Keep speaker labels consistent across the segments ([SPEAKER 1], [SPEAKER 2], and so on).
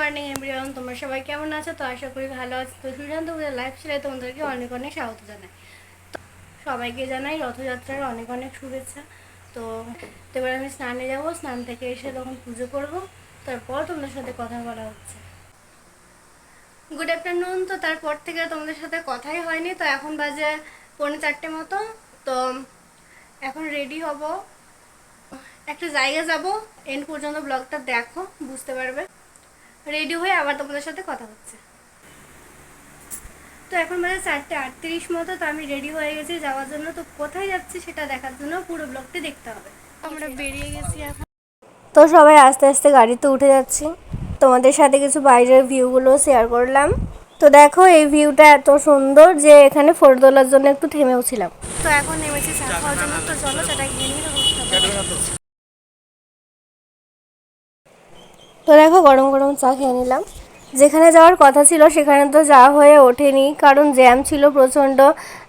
[SPEAKER 1] Morning everyone, তোমরা সবাই কেমন আছো? তো আশা করি ভালো আছো। তো দুর্দান্ত লাইফ স্টাইলে তোমাদেরকে অনেক অনেক স্বাগত জানাই। তো সবাইকে জানাই রথযাত্রার অনেক অনেক শুভেচ্ছা। তো এবার আমি স্নানে যাব, স্নান থেকে এসে তখন পুজো করব, তারপর তোমাদের সাথে কথা বলা হচ্ছে। Good afternoon. তো তারপর থেকে তোমাদের সাথে কথাই হয়নি। তো এখন বাজে 3:45 মতো। তো এখন রেডি হব, একটা জায়গা যাব। এন্ড পর্যন্ত ব্লগটা দেখো, বুঝতে পারবে। রেডি হয়ে আবার তোমাদের সাথে কথা হচ্ছে। তো এখন বাজে 4:38 মতো। তো আমি রেডি হয়ে গেছি যাওয়ার জন্য। তো কোথায় যাচ্ছি সেটা দেখার জন্য পুরো ব্লগটি দেখতে হবে। আমরা বেরিয়ে গেছি এখন। তো সবাই আস্তে আস্তে গাড়িতে উঠে যাচ্ছি। তোমাদের সাথে কিছু বাইরের ভিউগুলো শেয়ার করলাম। তো দেখো, এই ভিউটা এত সুন্দর যে এখানে ফটো তোলার জন্য একটু থেমেও ছিলাম। তো এখন নেমেছি চা খাওয়ার জন্য। তো চলো চাটা খেয়ে নিই। তো দেখো, গরম গরম চা খেয়ে নিলাম। যেখানে যাওয়ার কথা ছিল সেখানে তো যাওয়া হয়ে ওঠেনি, কারণ জ্যাম ছিল প্রচণ্ড।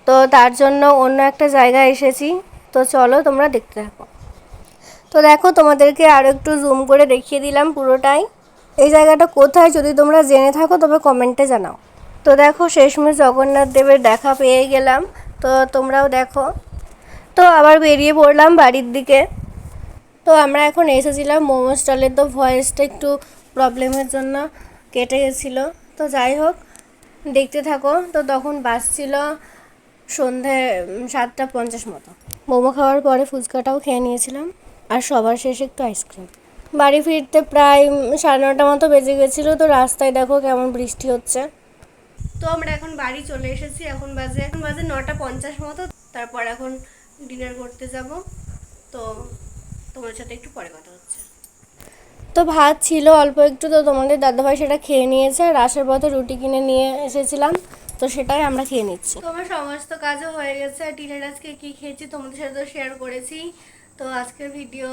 [SPEAKER 1] তো তার জন্য অন্য একটা জায়গায় এসেছি। তো চলো তোমরা দেখতে থাকো। তো দেখো, তোমাদেরকে আরও একটু জুম করে দেখিয়ে দিলাম পুরোটাই। এই জায়গাটা কোথায় যদি তোমরা জেনে থাকো তবে কমেন্টে জানাও। তো দেখো, শেষমেশ জগন্নাথ দেবের দেখা পেয়ে গেলাম। তো তোমরাও দেখো। তো আবার বেরিয়ে পড়লাম বাড়ির দিকে। তো আমরা এখন এসেছিলাম মোমো স্টলে। তো ভয়েসটা একটু প্রবলেমের জন্য কেটে গেছিলো। তো যাই হোক, দেখতে থাকো। তো তখন বাজছিল সন্ধে 7:50 মতো। মোমো খাওয়ার পরে ফুচকাটাও খেয়ে নিয়েছিলাম, আর সবার শেষে একটু আইসক্রিম। বাড়ি ফিরতে প্রায় 9:30 মতো বেজে গেছিলো। তো রাস্তায় দেখো কেমন বৃষ্টি হচ্ছে। তো আমরা এখন বাড়ি চলে এসেছি। এখন বাজে 9:50 মতো। তারপর এখন ডিনার করতে যাব। তো তোমার সাথে একটু পরে কথা হচ্ছে। তো ভাত ছিল অল্প একটু, তো তোমাদের দাদাভাই সেটা খেয়ে নিয়েছে। আর আসার পথে রুটি কিনে নিয়ে এসেছিলাম, তো সেটাই আমরা খেয়ে নিচ্ছি। তো আমার সমস্ত কাজও হয়ে গেছে। আর ডিনার আজকে কী খেয়েছি তোমাদের সাথে শেয়ার করেছি। তো আজকের ভিডিও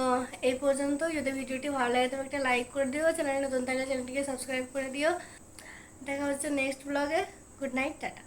[SPEAKER 1] এই পর্যন্ত। যদি ভিডিওটি ভালো লাগে তবে একটা লাইক করে দিও, চ্যানেলে নতুন থাকলে চ্যানেলটিকে সাবস্ক্রাইব করে দিও। দেখা হচ্ছে নেক্সট ব্লগে। Good night, tata.